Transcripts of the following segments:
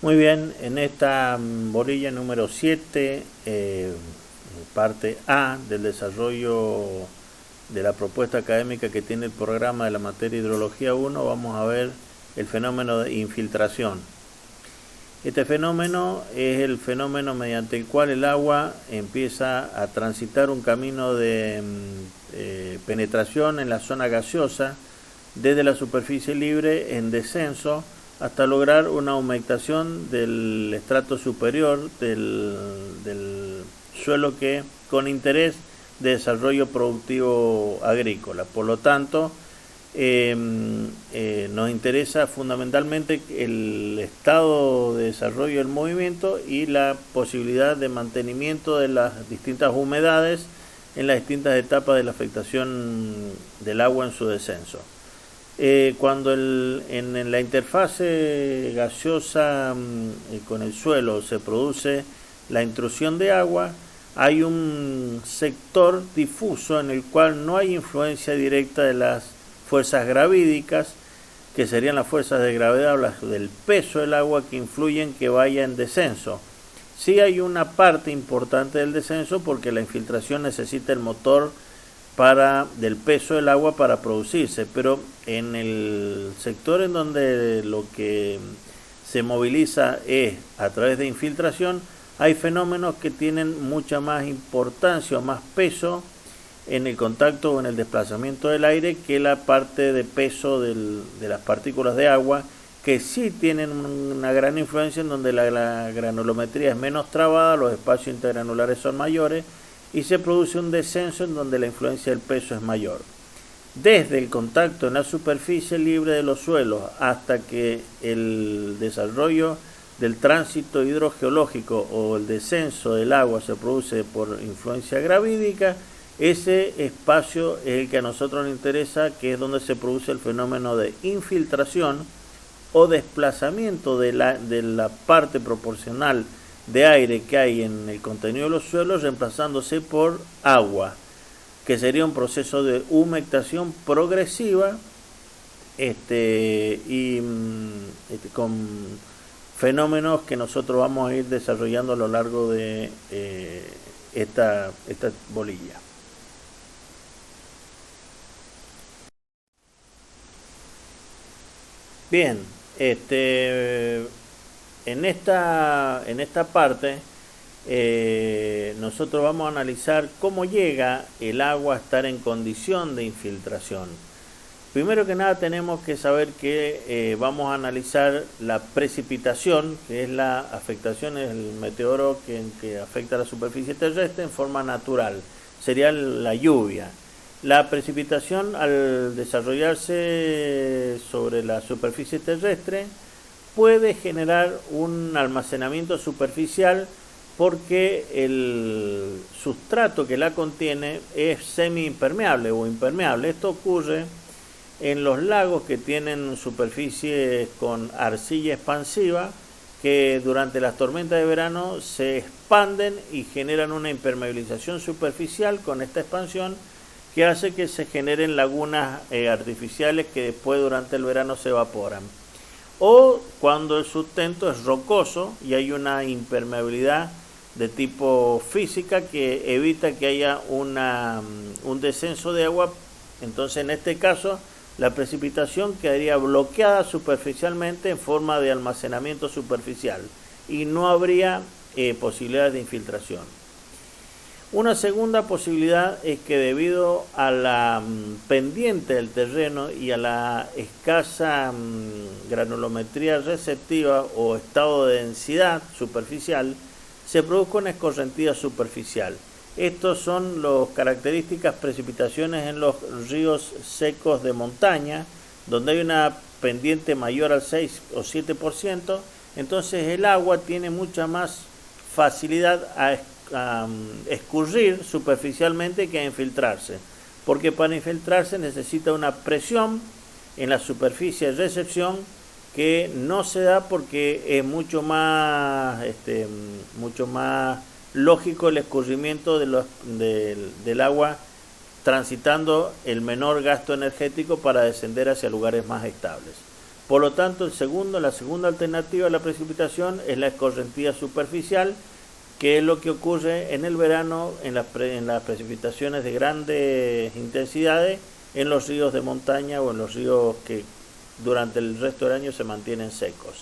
Muy bien, en esta bolilla número 7, parte A del desarrollo de la propuesta académica que tiene el programa de la materia Hidrología 1, vamos a ver el fenómeno de infiltración. Este fenómeno es el fenómeno mediante el cual el agua empieza a transitar un camino de penetración en la zona gaseosa desde la superficie libre en descenso hasta lograr una humectación del estrato superior del suelo que con interés de desarrollo productivo agrícola. Por lo tanto, nos interesa fundamentalmente el estado de desarrollo del movimiento y la posibilidad de mantenimiento de las distintas humedades en las distintas etapas de la afectación del agua en su descenso. Cuando en la interfase gaseosa con el suelo se produce la intrusión de agua, hay un sector difuso en el cual no hay influencia directa de las fuerzas gravídicas, que serían las fuerzas de gravedad o las del peso del agua que influyen que vaya en descenso. Sí hay una parte importante del descenso porque la infiltración necesita el motor del peso del agua para producirse, pero en el sector en donde lo que se moviliza es a través de infiltración, hay fenómenos que tienen mucha más importancia o más peso en el contacto o en el desplazamiento del aire que la parte de peso de las partículas de agua, que sí tienen una gran influencia en donde la granulometría es menos trabada, los espacios intergranulares son mayores y se produce un descenso en donde la influencia del peso es mayor. Desde el contacto en la superficie libre de los suelos hasta que el desarrollo del tránsito hidrogeológico o el descenso del agua se produce por influencia gravídica, ese espacio es el que a nosotros nos interesa, que es donde se produce el fenómeno de infiltración o desplazamiento de la parte proporcional de aire que hay en el contenido de los suelos reemplazándose por agua, que sería un proceso de humectación progresiva con fenómenos que nosotros vamos a ir desarrollando a lo largo de esta bolilla. Bien, en esta parte nosotros vamos a analizar cómo llega el agua a estar en condición de infiltración. Primero que nada tenemos que saber que vamos a analizar la precipitación, que es la afectación del meteoro que afecta a la superficie terrestre en forma natural, sería la lluvia. La precipitación, al desarrollarse sobre la superficie terrestre, puede generar un almacenamiento superficial porque el sustrato que la contiene es semi-impermeable o impermeable. Esto ocurre en los lagos que tienen superficies con arcilla expansiva, que durante las tormentas de verano se expanden y generan una impermeabilización superficial con esta expansión, que hace que se generen lagunas artificiales que después durante el verano se evaporan. O cuando el sustento es rocoso y hay una impermeabilidad de tipo física que evita que haya un descenso de agua, entonces en este caso la precipitación quedaría bloqueada superficialmente en forma de almacenamiento superficial y no habría posibilidades de infiltración. Una segunda posibilidad es que debido a la pendiente del terreno y a la escasa granulometría receptiva o estado de densidad superficial, se produzca una escorrentía superficial. Estos son las características precipitaciones en los ríos secos de montaña, donde hay una pendiente mayor al 6 o 7%, entonces el agua tiene mucha más facilidad a escurrir superficialmente que a infiltrarse, porque para infiltrarse necesita una presión en la superficie de recepción que no se da porque es mucho más lógico el escurrimiento del agua transitando el menor gasto energético para descender hacia lugares más estables. Por lo tanto, la segunda alternativa a la precipitación es la escorrentía superficial, que es lo que ocurre en el verano en las precipitaciones de grandes intensidades en los ríos de montaña o en los ríos que durante el resto del año se mantienen secos.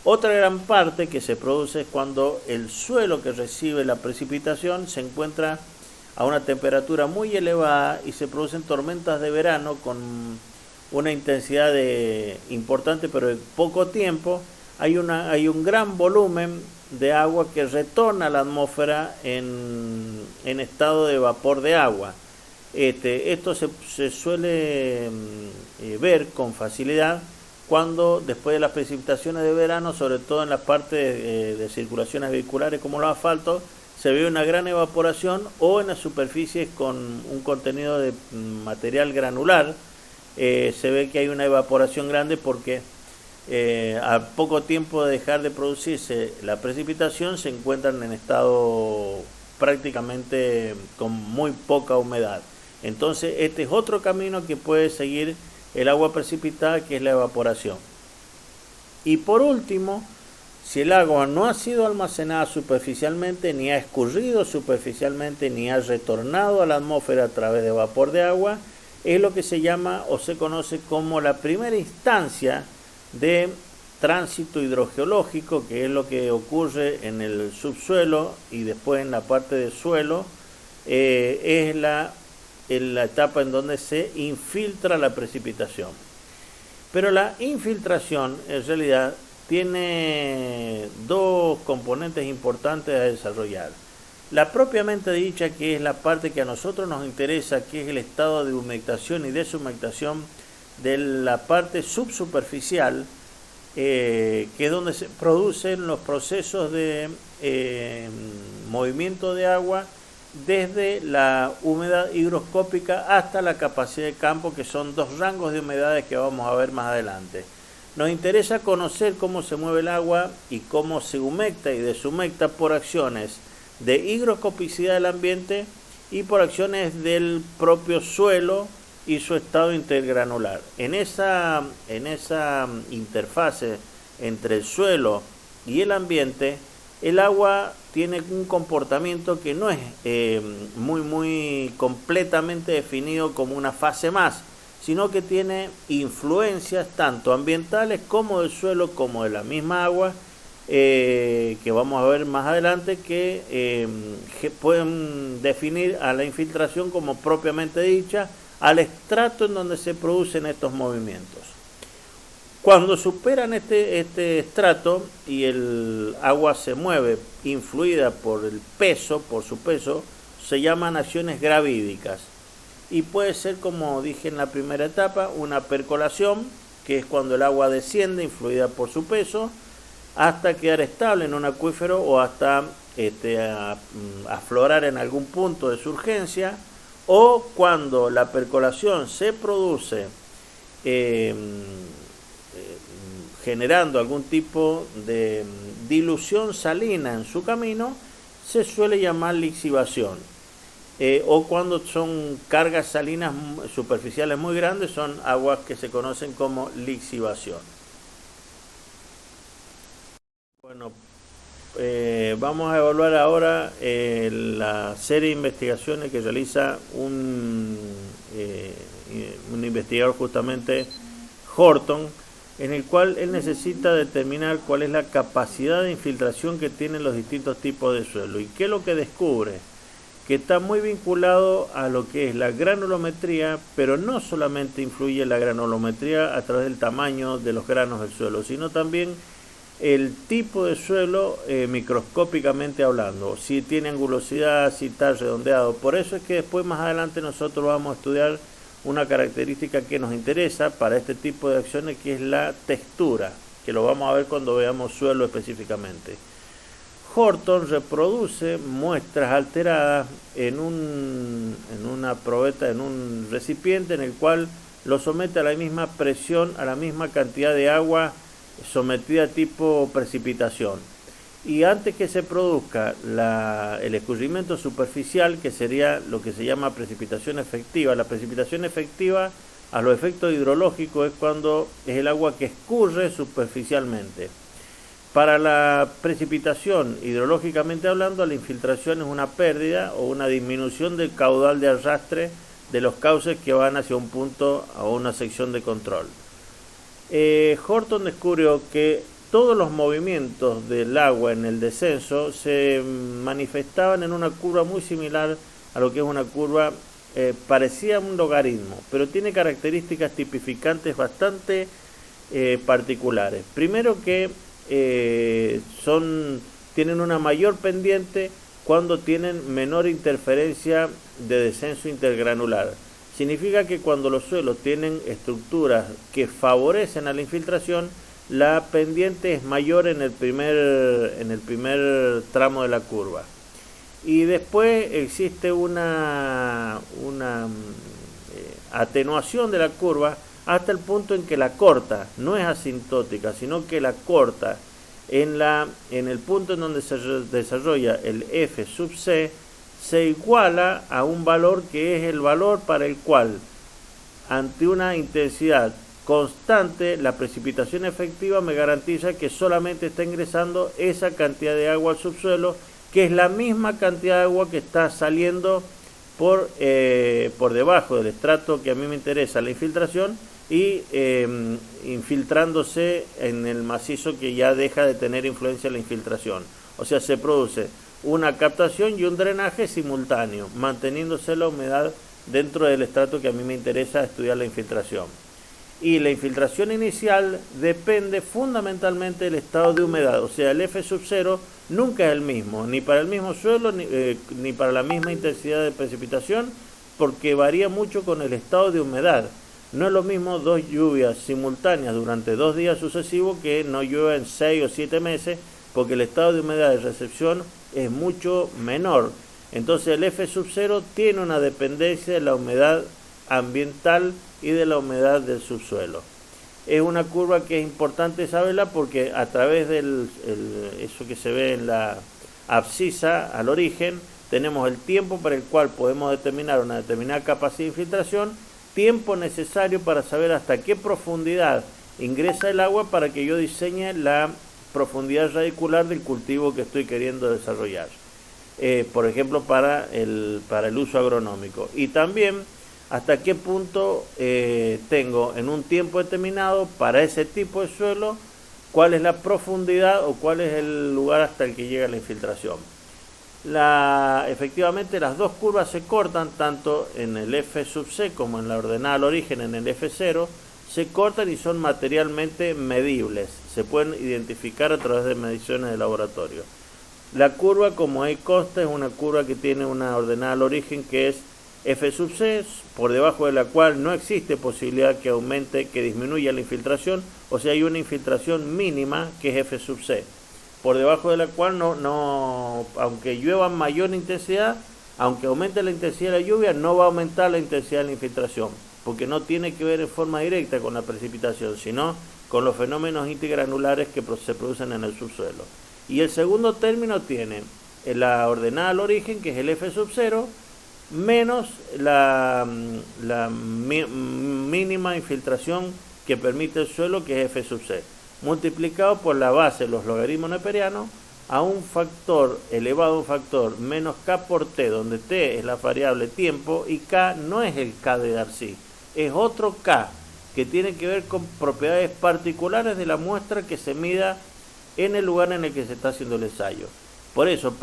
Otra gran parte que se produce es cuando el suelo que recibe la precipitación se encuentra a una temperatura muy elevada y se producen tormentas de verano con una intensidad importante, pero en poco tiempo hay un gran volumen de agua que retorna a la atmósfera en estado de vapor de agua. Esto se suele ver con facilidad cuando después de las precipitaciones de verano, sobre todo en las partes de circulaciones vehiculares como los asfaltos, se ve una gran evaporación, o en las superficies con un contenido de material granular, se ve que hay una evaporación grande porque a poco tiempo de dejar de producirse la precipitación se encuentran en estado prácticamente con muy poca humedad. Entonces este es otro camino que puede seguir el agua precipitada, que es la evaporación. Y por último, si el agua no ha sido almacenada superficialmente, ni ha escurrido superficialmente, ni ha retornado a la atmósfera a través de vapor de agua, es lo que se llama o se conoce como la primera instancia de tránsito hidrogeológico, que es lo que ocurre en el subsuelo y después en la parte del suelo. Es la etapa en donde se infiltra la precipitación. Pero la infiltración en realidad tiene dos componentes importantes a desarrollar. La propiamente dicha, que es la parte que a nosotros nos interesa, que es el estado de humectación y deshumectación de la parte subsuperficial, que es donde se producen los procesos de movimiento de agua desde la humedad higroscópica hasta la capacidad de campo, que son dos rangos de humedades que vamos a ver más adelante. Nos interesa conocer cómo se mueve el agua y cómo se humecta y deshumecta por acciones de higroscopicidad del ambiente y por acciones del propio suelo y su estado intergranular. En esa interfase entre el suelo y el ambiente, el agua tiene un comportamiento que no es muy completamente definido como una fase más, sino que tiene influencias tanto ambientales como del suelo, como de la misma agua, que vamos a ver más adelante, que pueden definir a la infiltración como propiamente dicha, al estrato en donde se producen estos movimientos. Cuando superan este estrato y el agua se mueve influida por su peso, se llaman acciones gravídicas. Y puede ser, como dije en la primera etapa, una percolación, que es cuando el agua desciende influida por su peso, hasta quedar estable en un acuífero o hasta aflorar en algún punto de surgencia, o cuando la percolación se produce generando algún tipo de dilución salina en su camino, se suele llamar lixivación. O cuando son cargas salinas superficiales muy grandes, son aguas que se conocen como lixivación. Bueno, vamos a evaluar ahora la serie de investigaciones que realiza un investigador, justamente Horton, en el cual él necesita determinar cuál es la capacidad de infiltración que tienen los distintos tipos de suelo. ¿Y qué es lo que descubre? Que está muy vinculado a lo que es la granulometría, pero no solamente influye la granulometría a través del tamaño de los granos del suelo, sino también el tipo de suelo microscópicamente hablando, si tiene angulosidad, si está redondeado. Por eso es que después, más adelante, nosotros vamos a estudiar una característica que nos interesa para este tipo de acciones, que es la textura, que lo vamos a ver cuando veamos suelo específicamente. Horton reproduce muestras alteradas en una probeta, en un recipiente, en el cual lo somete a la misma presión, a la misma cantidad de agua sometida a tipo precipitación. Y antes que se produzca el escurrimiento superficial, que sería lo que se llama precipitación efectiva, la precipitación efectiva a los efectos hidrológicos es cuando es el agua que escurre superficialmente. Para la precipitación, hidrológicamente hablando, la infiltración es una pérdida o una disminución del caudal de arrastre de los cauces que van hacia un punto o una sección de control. Horton descubrió que todos los movimientos del agua en el descenso se manifestaban en una curva muy similar a lo que es una curva parecida a un logaritmo, pero tiene características tipificantes bastante particulares. Primero que tienen una mayor pendiente cuando tienen menor interferencia de descenso intergranular. Significa que cuando los suelos tienen estructuras que favorecen a la infiltración, la pendiente es mayor en el primer tramo de la curva. Y después existe una atenuación de la curva hasta el punto en que la corta, no es asintótica, sino que la corta en el punto en donde se desarrolla el F sub C, se iguala a un valor que es el valor para el cual, ante una intensidad constante, la precipitación efectiva me garantiza que solamente está ingresando esa cantidad de agua al subsuelo, que es la misma cantidad de agua que está saliendo por debajo del estrato que a mí me interesa, la infiltración, y infiltrándose en el macizo que ya deja de tener influencia en la infiltración. O sea, se produce una captación y un drenaje simultáneo, manteniéndose la humedad dentro del estrato que a mí me interesa estudiar la infiltración. Y la infiltración inicial depende fundamentalmente del estado de humedad, o sea, el F sub 0 nunca es el mismo, ni para el mismo suelo, ni para la misma intensidad de precipitación, porque varía mucho con el estado de humedad. No es lo mismo dos lluvias simultáneas durante 2 días sucesivos que no llueva en 6 o 7 meses, porque el estado de humedad de recepción es mucho menor. Entonces el F sub 0 tiene una dependencia de la humedad ambiental y de la humedad del subsuelo. Es una curva que es importante saberla porque a través de eso que se ve en la abscisa al origen, tenemos el tiempo para el cual podemos determinar una determinada capacidad de infiltración, tiempo necesario para saber hasta qué profundidad ingresa el agua para que yo diseñe la profundidad radicular del cultivo que estoy queriendo desarrollar, por ejemplo para el uso agronómico, y también hasta qué punto tengo en un tiempo determinado para ese tipo de suelo, cuál es la profundidad o cuál es el lugar hasta el que llega la infiltración. Efectivamente las dos curvas se cortan, tanto en el F sub C como en la ordenada al origen en el F0, se cortan y son materialmente medibles, se pueden identificar a través de mediciones de laboratorio. La curva, como ahí consta, es una curva que tiene una ordenada al origen que es F sub C, por debajo de la cual no existe posibilidad que aumente, que disminuya la infiltración, o sea, hay una infiltración mínima que es F sub C, por debajo de la cual aunque llueva mayor intensidad, aunque aumente la intensidad de la lluvia, no va a aumentar la intensidad de la infiltración, porque no tiene que ver en forma directa con la precipitación, sino con los fenómenos intergranulares que se producen en el subsuelo. Y el segundo término tiene la ordenada al origen, que es el F sub 0, menos la mínima infiltración que permite el suelo, que es F sub C, multiplicado por la base de los logaritmos neperianos a un factor elevado a un factor menos K por T, donde T es la variable tiempo y K no es el K de Darcy, es otro K que tiene que ver con propiedades particulares de la muestra que se mida en el lugar en el que se está haciendo el ensayo. Por eso,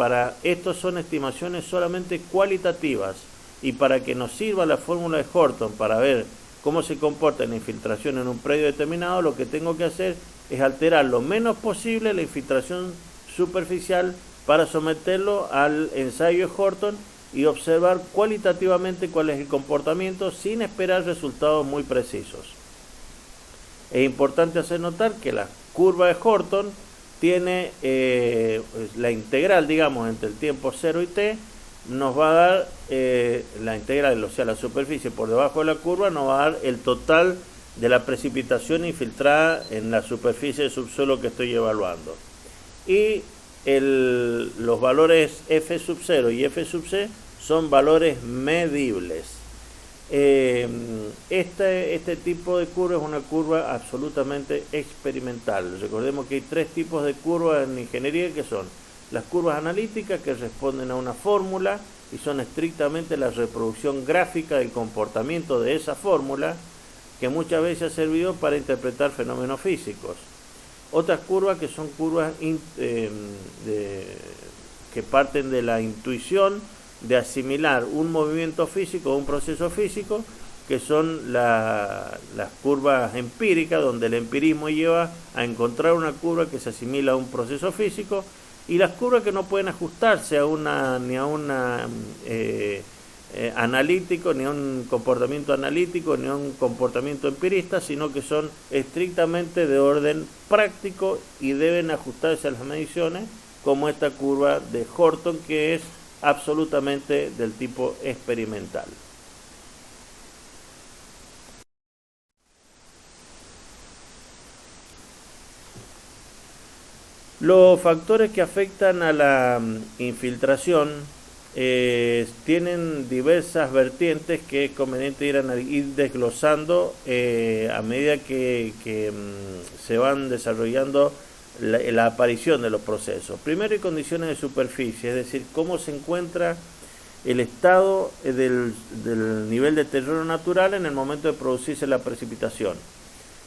estos son estimaciones solamente cualitativas, y para que nos sirva la fórmula de Horton para ver cómo se comporta la infiltración en un predio determinado, lo que tengo que hacer es alterar lo menos posible la infiltración superficial para someterlo al ensayo de Horton y observar cualitativamente cuál es el comportamiento sin esperar resultados muy precisos. Es importante hacer notar que la curva de Horton tiene la integral, digamos, entre el tiempo 0 y t, nos va a dar la integral, o sea, la superficie por debajo de la curva, nos va a dar el total de la precipitación infiltrada en la superficie del subsuelo que estoy evaluando. Y los valores F sub 0 y F sub C son valores medibles. Este tipo de curva es una curva absolutamente experimental. Recordemos que hay tres tipos de curvas en ingeniería, que son las curvas analíticas, que responden a una fórmula y son estrictamente la reproducción gráfica del comportamiento de esa fórmula, que muchas veces ha servido para interpretar fenómenos físicos. Otras curvas que son curvas que parten de la intuición de asimilar un movimiento físico o un proceso físico, que son las curvas empíricas, donde el empirismo lleva a encontrar una curva que se asimila a un proceso físico, y las curvas que no pueden ajustarse ni a un analítico, ni a un comportamiento analítico, ni a un comportamiento empirista, sino que son estrictamente de orden práctico y deben ajustarse a las mediciones, como esta curva de Horton, que es absolutamente del tipo experimental. Los factores que afectan a la infiltración tienen diversas vertientes que es conveniente ir desglosando a medida que se van desarrollando la aparición de los procesos. Primero, hay condiciones de superficie, es decir, cómo se encuentra el estado del nivel de terreno natural en el momento de producirse la precipitación.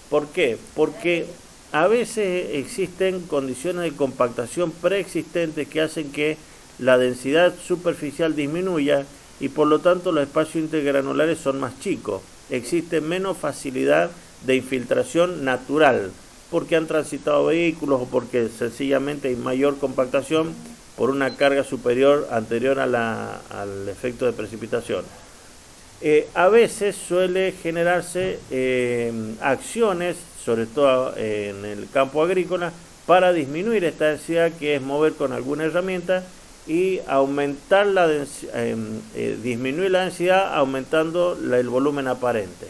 ¿Por qué? Porque a veces existen condiciones de compactación preexistentes que hacen que la densidad superficial disminuya y por lo tanto los espacios intergranulares son más chicos. Existe menos facilidad de infiltración natural, porque han transitado vehículos o porque sencillamente hay mayor compactación por una carga superior anterior al efecto de precipitación. A veces suele generarse acciones, sobre todo en el campo agrícola, para disminuir esta densidad, que es mover con alguna herramienta y aumentar disminuir la densidad aumentando el volumen aparente.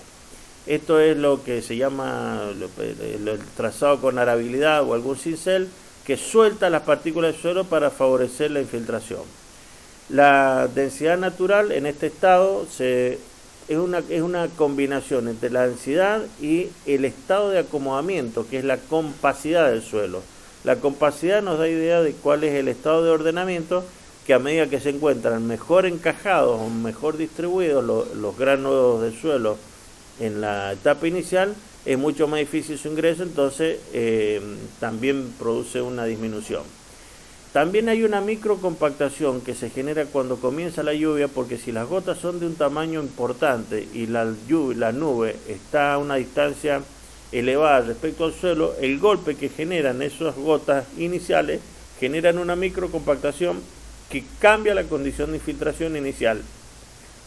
Esto es lo que se llama el trazado con arabilidad o algún cincel, que suelta las partículas del suelo para favorecer la infiltración. La densidad natural en este estado es una combinación entre la densidad y el estado de acomodamiento, que es la compacidad del suelo. La compacidad nos da idea de cuál es el estado de ordenamiento, que a medida que se encuentran mejor encajados o mejor distribuidos los granos del suelo en la etapa inicial, es mucho más difícil su ingreso, entonces también produce una disminución. También hay una microcompactación que se genera cuando comienza la lluvia, porque si las gotas son de un tamaño importante y la nube está a una distancia elevada respecto al suelo, el golpe que generan esas gotas iniciales generan una microcompactación que cambia la condición de infiltración inicial.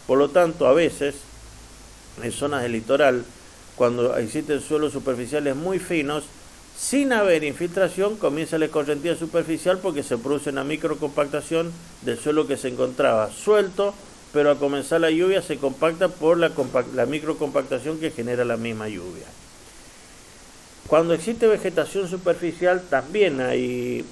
Por lo tanto, a veces en zonas del litoral, cuando existen suelos superficiales muy finos, sin haber infiltración, comienza la escorrentía superficial porque se produce una microcompactación del suelo que se encontraba suelto, pero al comenzar la lluvia se compacta por la microcompactación que genera la misma lluvia. Cuando existe vegetación superficial, también hay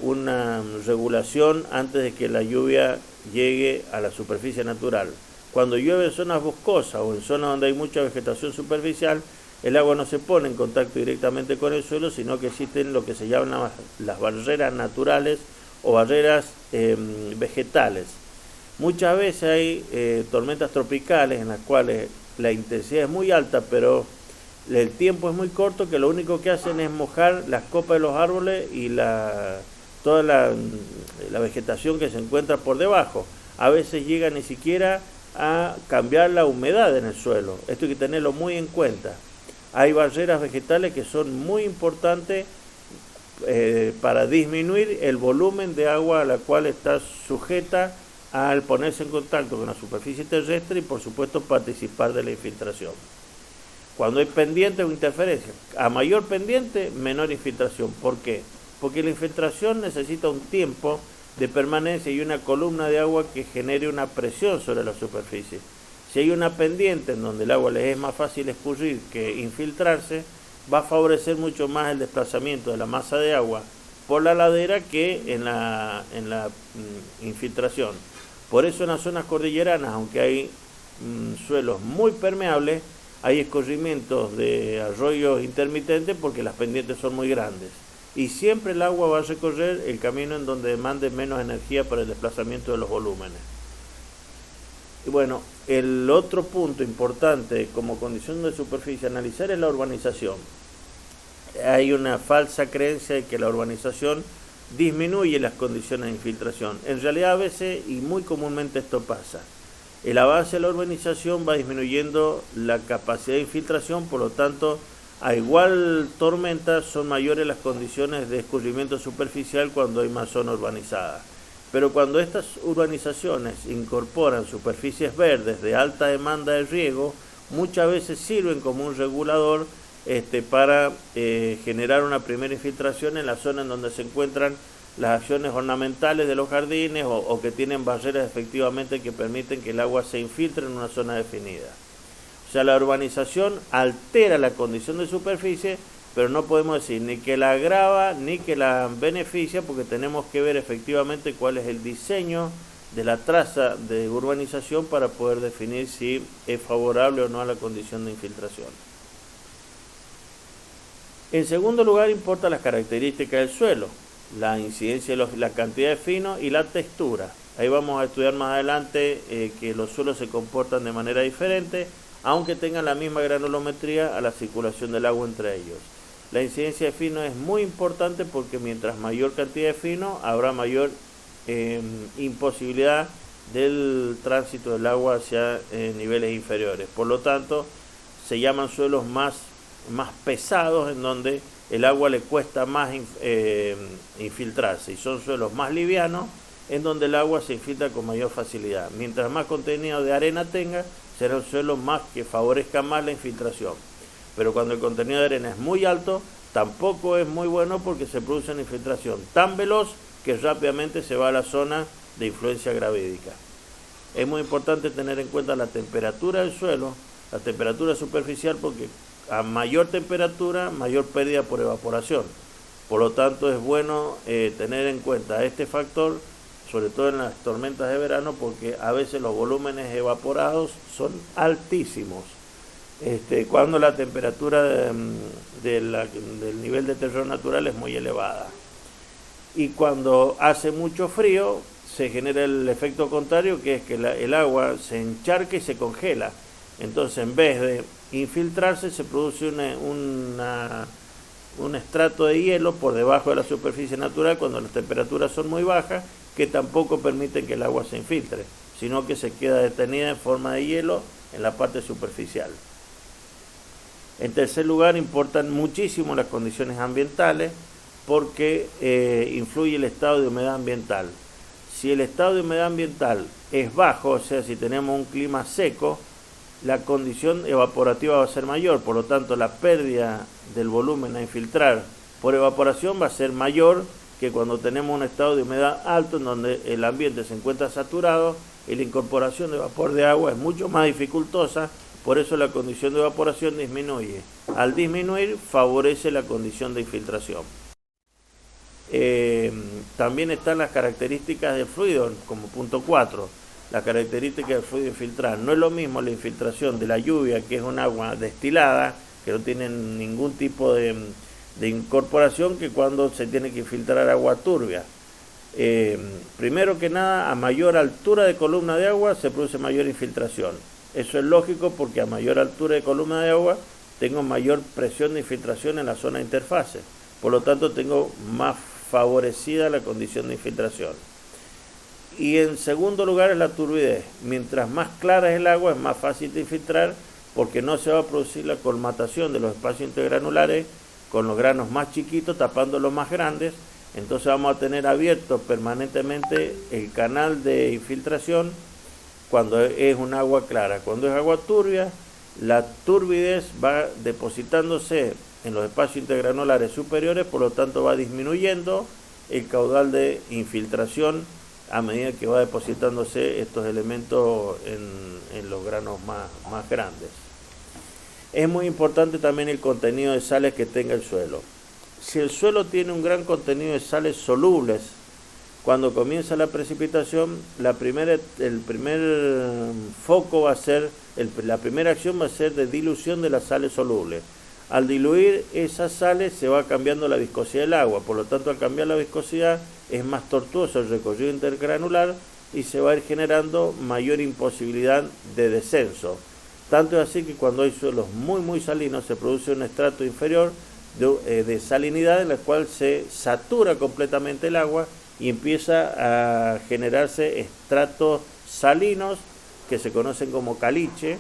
una regulación antes de que la lluvia llegue a la superficie natural. Cuando llueve en zonas boscosas o en zonas donde hay mucha vegetación superficial, el agua no se pone en contacto directamente con el suelo, sino que existen lo que se llaman las barreras naturales o barreras vegetales. Muchas veces hay tormentas tropicales en las cuales la intensidad es muy alta, pero el tiempo es muy corto, que lo único que hacen es mojar las copas de los árboles y toda la vegetación que se encuentra por debajo. A veces llega ni siquiera a cambiar la humedad en el suelo. Esto hay que tenerlo muy en cuenta. Hay barreras vegetales que son muy importantes para disminuir el volumen de agua a la cual está sujeta al ponerse en contacto con la superficie terrestre y por supuesto participar de la infiltración. Cuando hay pendiente o interferencia, a mayor pendiente, menor infiltración. ¿Por qué? Porque la infiltración necesita un tiempo de permanencia y una columna de agua que genere una presión sobre la superficie. Si hay una pendiente en donde el agua les es más fácil escurrir que infiltrarse, va a favorecer mucho más el desplazamiento de la masa de agua por la ladera que en la infiltración. Por eso en las zonas cordilleranas, aunque hay suelos muy permeables, hay escurrimientos de arroyos intermitentes porque las pendientes son muy grandes. Y siempre el agua va a recorrer el camino en donde demande menos energía para el desplazamiento de los volúmenes. Y bueno, el otro punto importante como condición de superficie a analizar es la urbanización. Hay una falsa creencia de que la urbanización disminuye las condiciones de infiltración. En realidad a veces y muy comúnmente esto pasa. El avance de la urbanización va disminuyendo la capacidad de infiltración, por lo tanto, a igual tormenta son mayores las condiciones de escurrimiento superficial cuando hay más zona urbanizada. Pero cuando estas urbanizaciones incorporan superficies verdes de alta demanda de riego, muchas veces sirven como un regulador para generar una primera infiltración en la zona en donde se encuentran las acciones ornamentales de los jardines o que tienen barreras efectivamente que permiten que el agua se infiltre en una zona definida. O sea, la urbanización altera la condición de superficie, pero no podemos decir ni que la agrava ni que la beneficia, porque tenemos que ver efectivamente cuál es el diseño de la traza de urbanización para poder definir si es favorable o no a la condición de infiltración. En segundo lugar, importa las características del suelo, la incidencia de la cantidad de fino y la textura. Ahí vamos a estudiar más adelante que los suelos se comportan de manera diferente, aunque tengan la misma granulometría a la circulación del agua entre ellos. La incidencia de fino es muy importante porque mientras mayor cantidad de fino, habrá mayor imposibilidad del tránsito del agua hacia niveles inferiores. Por lo tanto, se llaman suelos más pesados, en donde el agua le cuesta más infiltrarse, y son suelos más livianos, en donde el agua se infiltra con mayor facilidad. Mientras más contenido de arena tenga, será un suelo más que favorezca más la infiltración. Pero cuando el contenido de arena es muy alto, tampoco es muy bueno porque se produce una infiltración tan veloz que rápidamente se va a la zona de influencia gravídica. Es muy importante tener en cuenta la temperatura del suelo, la temperatura superficial, porque a mayor temperatura, mayor pérdida por evaporación. Por lo tanto, es bueno tener en cuenta este factor, sobre todo en las tormentas de verano, porque a veces los volúmenes evaporados son altísimos. Cuando la temperatura del nivel de terreno natural es muy elevada. Y cuando hace mucho frío, se genera el efecto contrario, que es que el agua se encharca y se congela. Entonces, en vez de infiltrarse, se produce un estrato de hielo por debajo de la superficie natural cuando las temperaturas son muy bajas, que tampoco permiten que el agua se infiltre, sino que se queda detenida en forma de hielo en la parte superficial. En tercer lugar, importan muchísimo las condiciones ambientales, porque influye el estado de humedad ambiental. Si el estado de humedad ambiental es bajo, o sea, si tenemos un clima seco, la condición evaporativa va a ser mayor, por lo tanto la pérdida del volumen a infiltrar por evaporación va a ser mayor que cuando tenemos un estado de humedad alto, en donde el ambiente se encuentra saturado y la incorporación de vapor de agua es mucho más dificultosa. Por eso la condición de evaporación disminuye. Al disminuir, favorece la condición de infiltración. También están las características del fluido, como punto 4. La característica del fluido infiltrar. No es lo mismo la infiltración de la lluvia, que es un agua destilada, que no tiene ningún tipo de incorporación, que cuando se tiene que infiltrar agua turbia. Primero que nada, a mayor altura de columna de agua se produce mayor infiltración. Eso es lógico, porque a mayor altura de columna de agua tengo mayor presión de infiltración en la zona de interfase. Por lo tanto, tengo más favorecida la condición de infiltración. Y en segundo lugar es la turbidez. Mientras más clara es el agua, es más fácil de infiltrar, porque no se va a producir la colmatación de los espacios intergranulares con los granos más chiquitos tapando los más grandes. Entonces vamos a tener abierto permanentemente el canal de infiltración cuando es un agua clara. Cuando es agua turbia, la turbidez va depositándose en los espacios intergranulares superiores, por lo tanto va disminuyendo el caudal de infiltración a medida que va depositándose estos elementos en los granos más grandes. Es muy importante también el contenido de sales que tenga el suelo. Si el suelo tiene un gran contenido de sales solubles, Cuando comienza la precipitación, el primer foco va a ser, la primera acción va a ser de dilución de las sales solubles. Al diluir esas sales se va cambiando la viscosidad del agua, por lo tanto al cambiar la viscosidad es más tortuoso el recorrido intergranular y se va a ir generando mayor imposibilidad de descenso. Tanto es así que cuando hay suelos muy salinos se produce un estrato inferior de salinidad en el cual se satura completamente el agua y empieza a generarse estratos salinos que se conocen como caliche,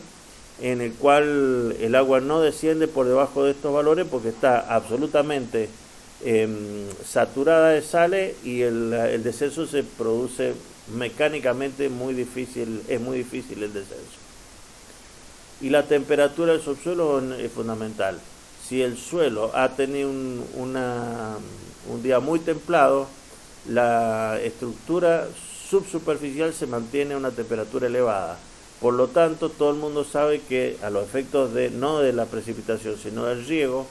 en el cual el agua no desciende por debajo de estos valores porque está absolutamente saturada de sales y el descenso se produce mecánicamente muy difícil, es muy difícil el descenso. Y la temperatura del subsuelo es fundamental. Si el suelo ha tenido un día muy templado, la estructura subsuperficial se mantiene a una temperatura elevada. Por lo tanto, todo el mundo sabe que a los efectos no de la precipitación, sino del riego,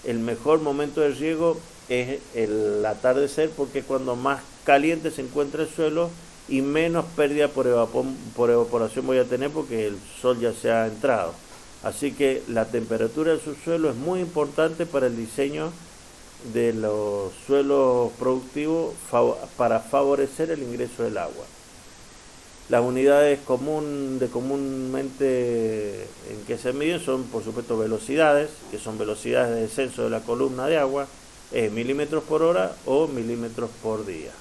el mejor momento del riego es el atardecer, porque es cuando más caliente se encuentra el suelo y menos pérdida por evaporación voy a tener porque el sol ya se ha entrado. Así que la temperatura del subsuelo es muy importante para el diseño de los suelos productivos para favorecer el ingreso del agua. Las unidades comúnmente en que se miden son, por supuesto, velocidades, que son velocidades de descenso de la columna de agua, milímetros por hora o milímetros por día.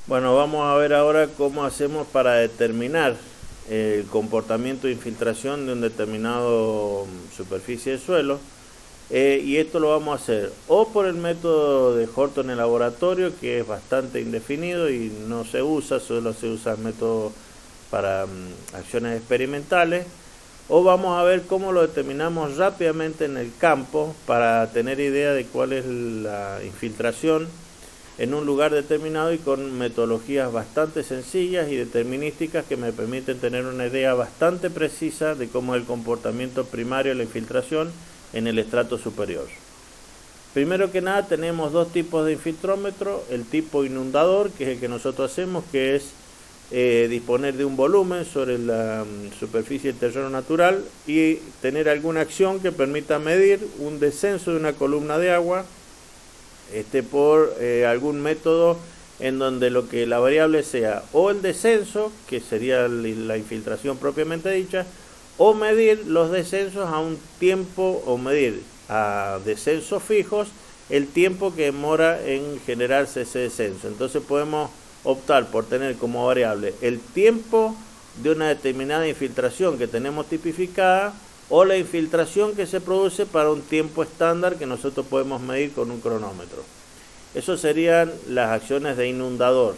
Bueno, vamos a ver ahora cómo hacemos para determinar el comportamiento de infiltración de un determinado superficie de suelo. Y esto lo vamos a hacer o por el método de Horton en el laboratorio, que es bastante indefinido y no se usa, solo se usa el método para acciones experimentales, o vamos a ver cómo lo determinamos rápidamente en el campo para tener idea de cuál es la infiltración en un lugar determinado y con metodologías bastante sencillas y determinísticas que me permiten tener una idea bastante precisa de cómo es el comportamiento primario de la infiltración en el estrato superior. Primero que nada tenemos dos tipos de infiltrómetro, el tipo inundador, que es el que nosotros hacemos, que es disponer de un volumen sobre la superficie del terreno natural y tener alguna acción que permita medir un descenso de una columna de agua por algún método en donde la variable sea o el descenso, que sería la infiltración propiamente dicha, o medir los descensos a un tiempo, o medir a descensos fijos el tiempo que demora en generarse ese descenso. Entonces podemos optar por tener como variable el tiempo de una determinada infiltración que tenemos tipificada o la infiltración que se produce para un tiempo estándar que nosotros podemos medir con un cronómetro. Eso serían las acciones de inundador.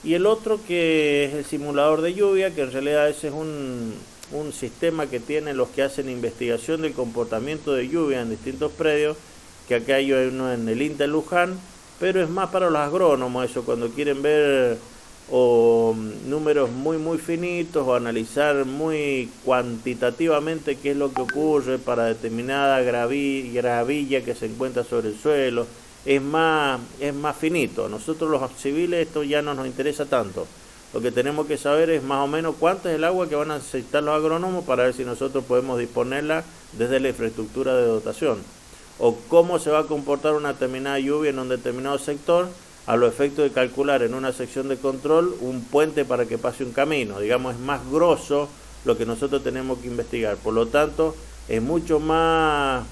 Y el otro, que es el simulador de lluvia, que en realidad ese es un sistema que tienen los que hacen investigación del comportamiento de lluvia en distintos predios, que acá hay uno en el INTA Luján, pero es más para los agrónomos eso, cuando quieren ver números muy finitos o analizar muy cuantitativamente qué es lo que ocurre para determinada gravilla que se encuentra sobre el suelo. Es más finito. Nosotros los civiles esto ya no nos interesa tanto. Lo que tenemos que saber es más o menos cuánto es el agua que van a necesitar los agrónomos para ver si nosotros podemos disponerla desde la infraestructura de dotación, o cómo se va a comportar una determinada lluvia en un determinado sector a los efectos de calcular en una sección de control un puente para que pase un camino. Digamos, es más grosso lo que nosotros tenemos que investigar. Por lo tanto, es mucho menos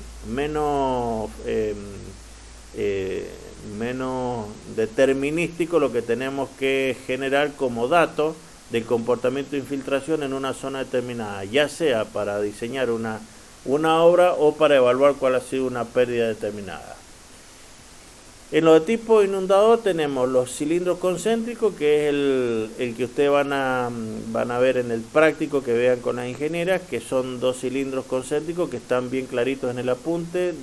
determinístico lo que tenemos que generar como dato del comportamiento de infiltración en una zona determinada, ya sea para diseñar una obra o para evaluar cuál ha sido una pérdida determinada. En lo de tipo inundador tenemos los cilindros concéntricos, que es el que ustedes van a ver en el práctico, que vean con las ingenieras, que son dos cilindros concéntricos que están bien claritos en el apunte.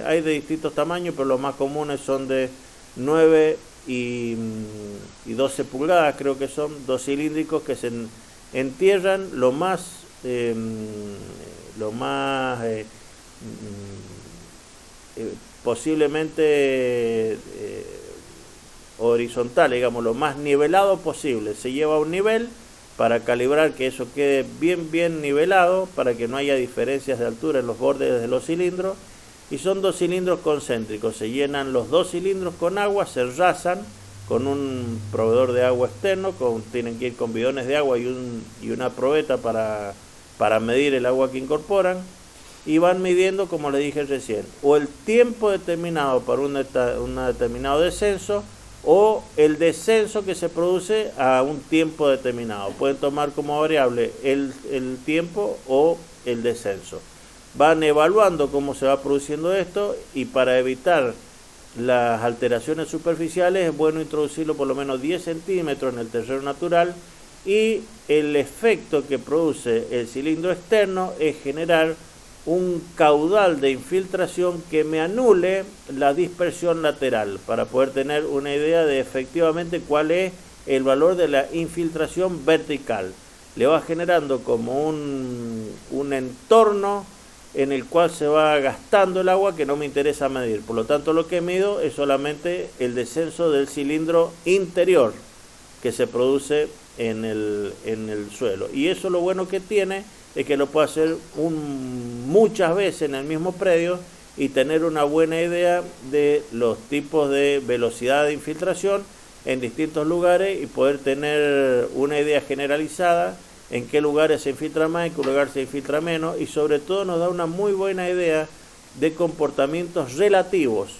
Hay de distintos tamaños, pero los más comunes son de 9 y 12 pulgadas, creo que son, dos cilíndricos que se entierran lo más... posiblemente horizontal, digamos, lo más nivelado posible. Se lleva a un nivel para calibrar que eso quede bien nivelado, para que no haya diferencias de altura en los bordes de los cilindros. Y son 2 cilindros concéntricos. Se llenan los 2 cilindros con agua, se rasan con un proveedor de agua externo, tienen que ir con bidones de agua y una probeta para medir el agua que incorporan, y van midiendo, como le dije recién, o el tiempo determinado para un determinado descenso, o el descenso que se produce a un tiempo determinado. Pueden tomar como variable el tiempo o el descenso. Van evaluando cómo se va produciendo esto, y para evitar las alteraciones superficiales es bueno introducirlo por lo menos 10 centímetros en el terreno natural, y el efecto que produce el cilindro externo es generar un caudal de infiltración que me anule la dispersión lateral, para poder tener una idea de efectivamente cuál es el valor de la infiltración vertical. Le va generando como un entorno en el cual se va gastando el agua que no me interesa medir. Por lo tanto, lo que mido es solamente el descenso del cilindro interior que se produce en el suelo. Y eso, lo bueno que tiene es que lo puedo hacer muchas veces en el mismo predio y tener una buena idea de los tipos de velocidad de infiltración en distintos lugares, y poder tener una idea generalizada en qué lugares se infiltra más, en qué lugares se infiltra menos, y sobre todo nos da una muy buena idea de comportamientos relativos.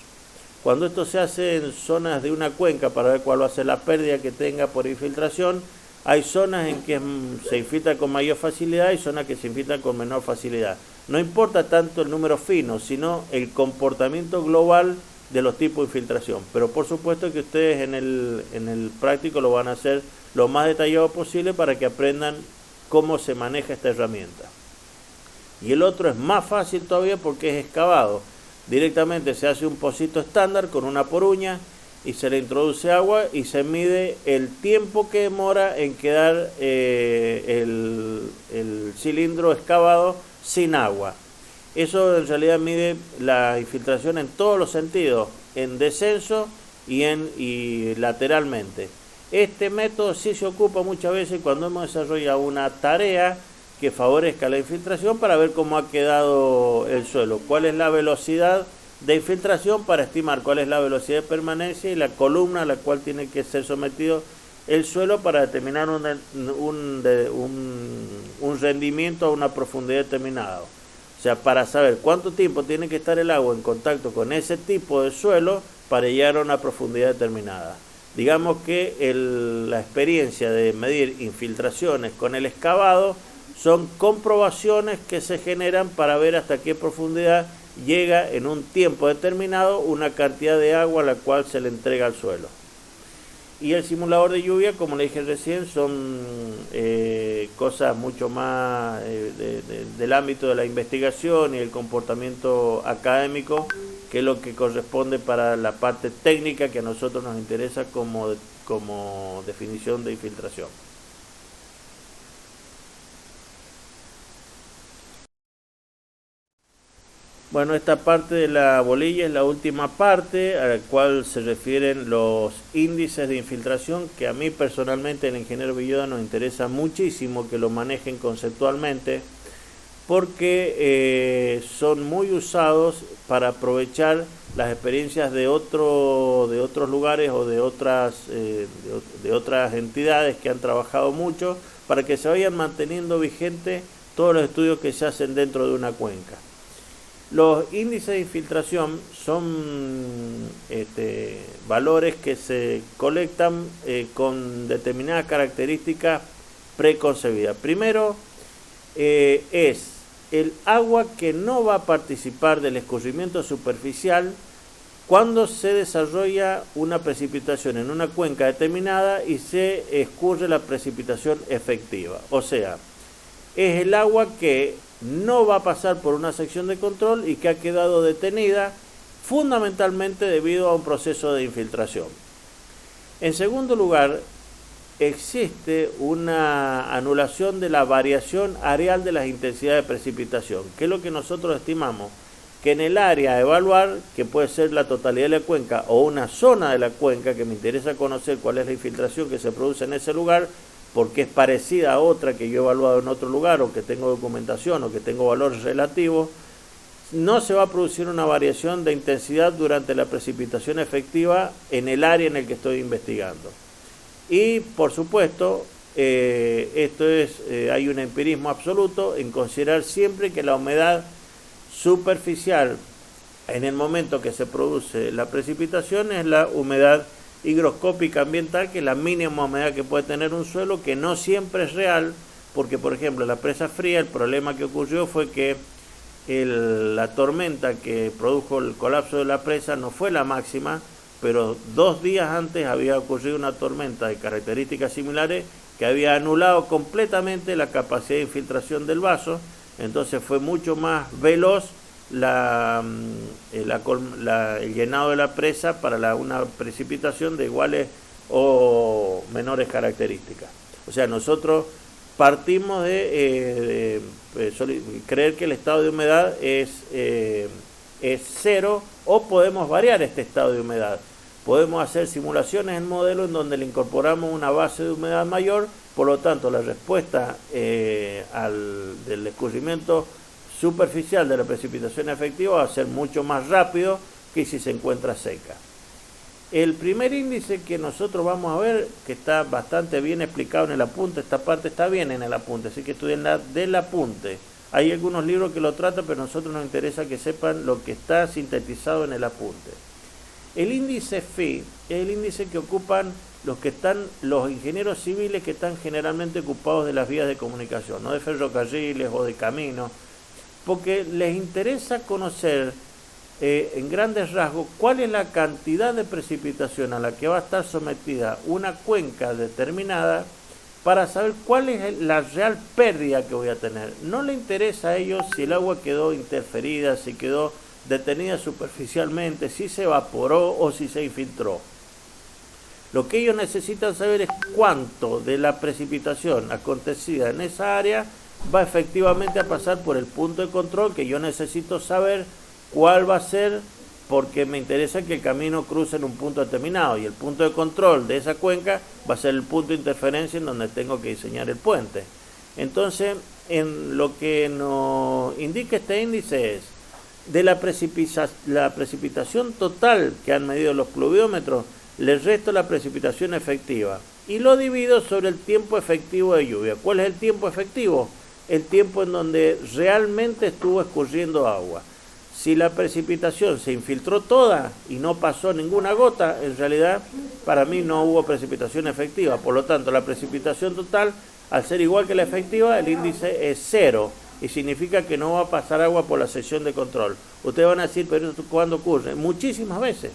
Cuando esto se hace en zonas de una cuenca, para ver cuál va a ser la pérdida que tenga por infiltración, hay zonas en que se infiltra con mayor facilidad y zonas que se infiltran con menor facilidad. No importa tanto el número fino, sino el comportamiento global de los tipos de infiltración. Pero por supuesto que ustedes en el práctico lo van a hacer lo más detallado posible para que aprendan cómo se maneja esta herramienta. Y el otro es más fácil todavía porque es excavado. Directamente se hace un pocito estándar con una poruña y se le introduce agua y se mide el tiempo que demora en quedar el cilindro excavado sin agua. Eso en realidad mide la infiltración en todos los sentidos, en descenso y lateralmente. Este método sí se ocupa muchas veces cuando hemos desarrollado una tarea que favorezca la infiltración, para ver cómo ha quedado el suelo, cuál es la velocidad de infiltración, para estimar cuál es la velocidad de permanencia y la columna a la cual tiene que ser sometido el suelo para determinar un rendimiento a una profundidad determinada. O sea, para saber cuánto tiempo tiene que estar el agua en contacto con ese tipo de suelo para llegar a una profundidad determinada. Digamos que la experiencia de medir infiltraciones con el excavado son comprobaciones que se generan para ver hasta qué profundidad llega en un tiempo determinado una cantidad de agua a la cual se le entrega al suelo. Y el simulador de lluvia, como le dije recién, son cosas mucho más del ámbito de la investigación y el comportamiento académico, que es lo que corresponde para la parte técnica que a nosotros nos interesa como definición de infiltración. Bueno, esta parte de la bolilla es la última parte a la cual se refieren los índices de infiltración, que a mí personalmente, el ingeniero Villota, nos interesa muchísimo que lo manejen conceptualmente, porque son muy usados para aprovechar las experiencias de otros lugares o de otras entidades que han trabajado mucho, para que se vayan manteniendo vigentes todos los estudios que se hacen dentro de una cuenca. Los índices de infiltración son valores que se colectan con determinadas características preconcebidas. Primero, es el agua que no va a participar del escurrimiento superficial cuando se desarrolla una precipitación en una cuenca determinada y se escurre la precipitación efectiva. O sea, es el agua que no va a pasar por una sección de control y que ha quedado detenida fundamentalmente debido a un proceso de infiltración. En segundo lugar, existe una anulación de la variación areal de las intensidades de precipitación, que es lo que nosotros estimamos, que en el área a evaluar, que puede ser la totalidad de la cuenca o una zona de la cuenca, que me interesa conocer cuál es la infiltración que se produce en ese lugar, porque es parecida a otra que yo he evaluado en otro lugar, o que tengo documentación, o que tengo valores relativos, no se va a producir una variación de intensidad durante la precipitación efectiva en el área en el que estoy investigando. Y por supuesto, hay un empirismo absoluto en considerar siempre que la humedad superficial en el momento que se produce la precipitación es la humedad higroscópica ambiental, que es la mínima humedad que puede tener un suelo, que no siempre es real, porque por ejemplo la presa fría, el problema que ocurrió fue que la tormenta que produjo el colapso de la presa no fue la máxima, pero 2 días antes había ocurrido una tormenta de características similares que había anulado completamente la capacidad de infiltración del vaso. Entonces fue mucho más veloz el llenado de la presa para una precipitación de iguales o menores características. O sea, nosotros partimos de creer que el estado de humedad es 0, o podemos variar este estado de humedad. Podemos hacer simulaciones en modelo en donde le incorporamos una base de humedad mayor, por lo tanto la respuesta del escurrimiento superficial de la precipitación efectiva va a ser mucho más rápido que si se encuentra seca. El primer índice que nosotros vamos a ver, que está bastante bien explicado en el apunte, esta parte está bien en el apunte, así que estudien del apunte. Hay algunos libros que lo tratan, pero a nosotros nos interesa que sepan lo que está sintetizado en el apunte. El índice FI es el índice que ocupan los ingenieros civiles que están generalmente ocupados de las vías de comunicación, no de ferrocarriles o de caminos, porque les interesa conocer en grandes rasgos cuál es la cantidad de precipitación a la que va a estar sometida una cuenca determinada, para saber cuál es la real pérdida que voy a tener. No le interesa a ellos si el agua quedó interferida, si quedó detenida superficialmente, si se evaporó o si se infiltró. Lo que ellos necesitan saber es cuánto de la precipitación acontecida en esa área va efectivamente a pasar por el punto de control, que yo necesito saber cuál va a ser, porque me interesa que el camino cruce en un punto determinado, y el punto de control de esa cuenca va a ser el punto de interferencia en donde tengo que diseñar el puente. Entonces, en lo que nos indica este índice es de la precipitación total que han medido los pluviómetros, les resto la precipitación efectiva y lo divido sobre el tiempo efectivo de lluvia. ¿Cuál es el tiempo efectivo? El tiempo en donde realmente estuvo escurriendo agua. Si la precipitación se infiltró toda y no pasó ninguna gota, en realidad para mí no hubo precipitación efectiva. Por lo tanto, la precipitación total, al ser igual que la efectiva, el índice es 0 y significa que no va a pasar agua por la sección de control. Ustedes van a decir, pero ¿cuándo ocurre? Muchísimas veces.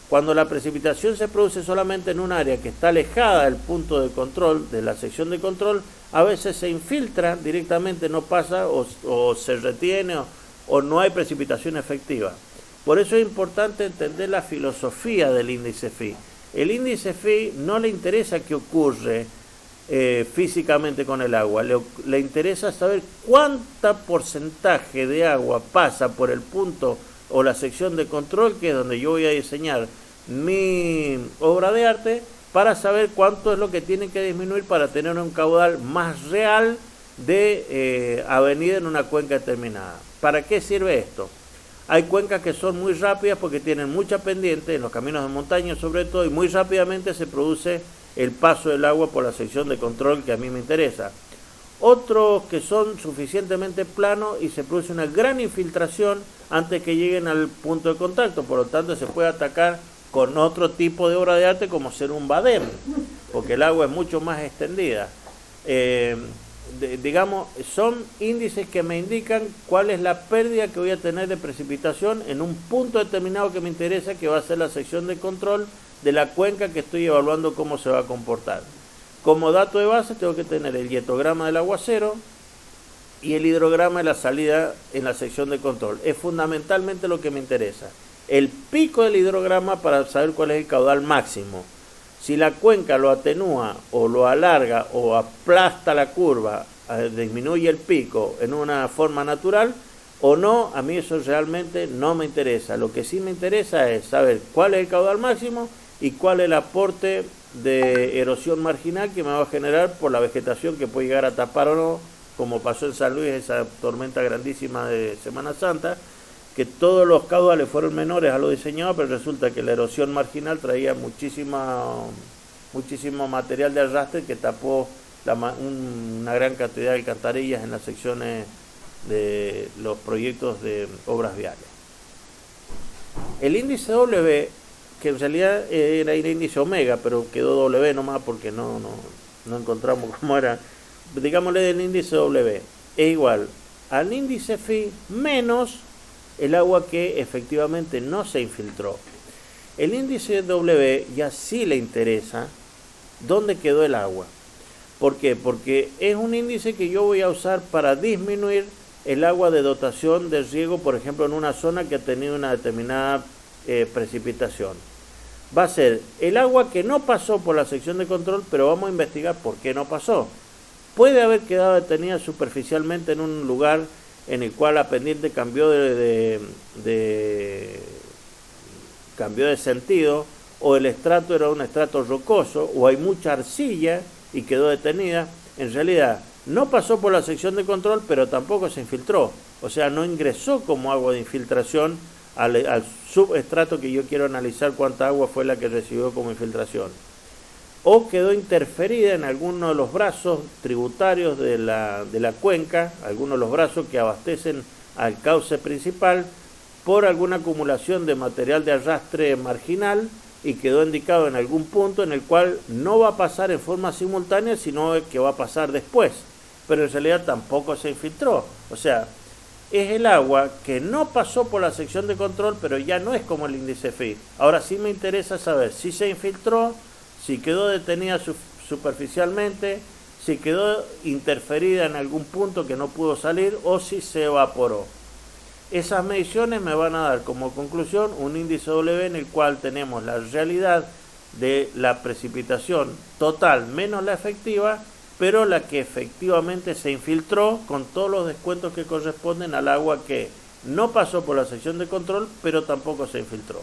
Cuando la precipitación se produce solamente en un área que está alejada del punto de control, de la sección de control, a veces se infiltra directamente, no pasa o se retiene o no hay precipitación efectiva. Por eso es importante entender la filosofía del índice FI. El índice FI no le interesa qué ocurre físicamente con el agua, le interesa saber cuánto porcentaje de agua pasa por el punto o la sección de control, que es donde yo voy a diseñar mi obra de arte, para saber cuánto es lo que tiene que disminuir para tener un caudal más real de avenida en una cuenca determinada. ¿Para qué sirve esto? Hay cuencas que son muy rápidas porque tienen mucha pendiente, en los caminos de montaña sobre todo, y muy rápidamente se produce el paso del agua por la sección de control que a mí me interesa. Otros que son suficientemente planos y se produce una gran infiltración antes que lleguen al punto de contacto, por lo tanto se puede atacar con otro tipo de obra de arte, como ser un badem, porque el agua es mucho más extendida. Digamos, son índices que me indican cuál es la pérdida que voy a tener de precipitación en un punto determinado que me interesa, que va a ser la sección de control de la cuenca que estoy evaluando cómo se va a comportar. Como dato de base tengo que tener el dietograma del aguacero y el hidrograma de la salida en la sección de control. Es fundamentalmente lo que me interesa. El pico del hidrograma para saber cuál es el caudal máximo. Si la cuenca lo atenúa o lo alarga o aplasta la curva, disminuye el pico en una forma natural, o no, a mí eso realmente no me interesa. Lo que sí me interesa es saber cuál es el caudal máximo y cuál es el aporte de erosión marginal que me va a generar por la vegetación que puede llegar a tapar o no, como pasó en San Luis, esa tormenta grandísima de Semana Santa, que todos los caudales fueron menores a lo diseñado, pero resulta que la erosión marginal traía muchísimo material de arrastre que tapó una gran cantidad de alcantarillas en las secciones de los proyectos de obras viales. El índice W, que en realidad era el índice omega, pero quedó W nomás porque no encontramos cómo era, digámosle el índice W, es igual al índice phi menos el agua que efectivamente no se infiltró. El índice W ya sí le interesa dónde quedó el agua. ¿Por qué? Porque es un índice que yo voy a usar para disminuir el agua de dotación de riego, por ejemplo, en una zona que ha tenido una determinada precipitación. Va a ser el agua que no pasó por la sección de control, pero vamos a investigar por qué no pasó. Puede haber quedado detenida superficialmente en un lugar en el cual la pendiente cambió de sentido, o el estrato era un estrato rocoso, o hay mucha arcilla y quedó detenida. En realidad no pasó por la sección de control, pero tampoco se infiltró, o sea, no ingresó como agua de infiltración al subestrato que yo quiero analizar cuánta agua fue la que recibió como infiltración, o quedó interferida en alguno de los brazos tributarios de la cuenca, algunos de los brazos que abastecen al cauce principal, por alguna acumulación de material de arrastre marginal, y quedó indicado en algún punto en el cual no va a pasar en forma simultánea, sino que va a pasar después, pero en realidad tampoco se infiltró. O sea, es el agua que no pasó por la sección de control, pero ya no es como el índice phi. Ahora sí me interesa saber si se infiltró, si quedó detenida superficialmente, si quedó interferida en algún punto que no pudo salir, o si se evaporó. Esas mediciones me van a dar como conclusión un índice W en el cual tenemos la realidad de la precipitación total menos la efectiva, pero la que efectivamente se infiltró con todos los descuentos que corresponden al agua que no pasó por la sección de control, pero tampoco se infiltró.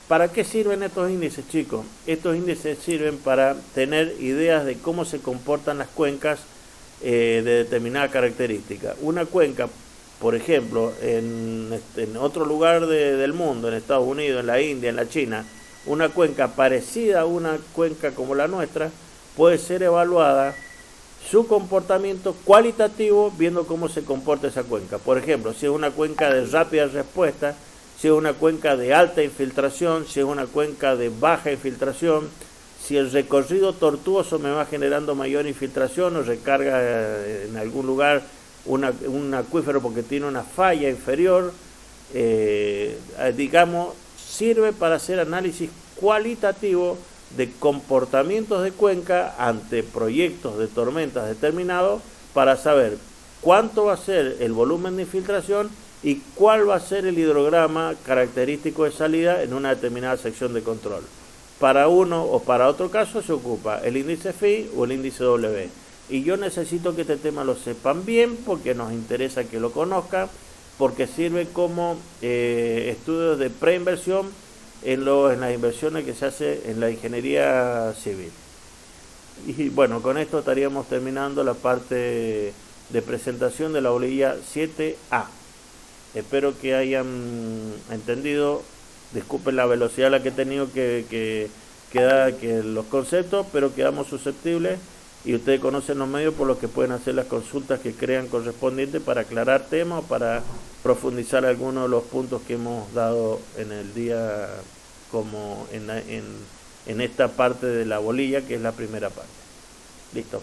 ¿Para qué sirven estos índices, chicos? Estos índices sirven para tener ideas de cómo se comportan las cuencas de determinada característica. Una cuenca, por ejemplo, en otro lugar del mundo, en Estados Unidos, en la India, en la China, una cuenca parecida a una cuenca como la nuestra, puede ser evaluada su comportamiento cualitativo viendo cómo se comporta esa cuenca. Por ejemplo, si es una cuenca de rápida respuesta, si es una cuenca de alta infiltración, si es una cuenca de baja infiltración, si el recorrido tortuoso me va generando mayor infiltración o recarga en algún lugar un acuífero porque tiene una falla inferior, digamos, sirve para hacer análisis cualitativo de comportamientos de cuenca ante proyectos de tormentas determinados, para saber cuánto va a ser el volumen de infiltración y cuál va a ser el hidrograma característico de salida en una determinada sección de control. Para uno o para otro caso se ocupa el índice phi o el índice W. Y yo necesito que este tema lo sepan bien porque nos interesa que lo conozcan, porque sirve como estudios de preinversión en las inversiones que se hace en la ingeniería civil. Y bueno, con esto estaríamos terminando la parte de presentación de la bolilla 7A. Espero que hayan entendido. Disculpen la velocidad a la que he tenido que los conceptos, pero quedamos susceptibles y ustedes conocen los medios por los que pueden hacer las consultas que crean correspondientes para aclarar temas o para profundizar algunos de los puntos que hemos dado en el día, como en esta parte de la bolilla, que es la primera parte. Listo.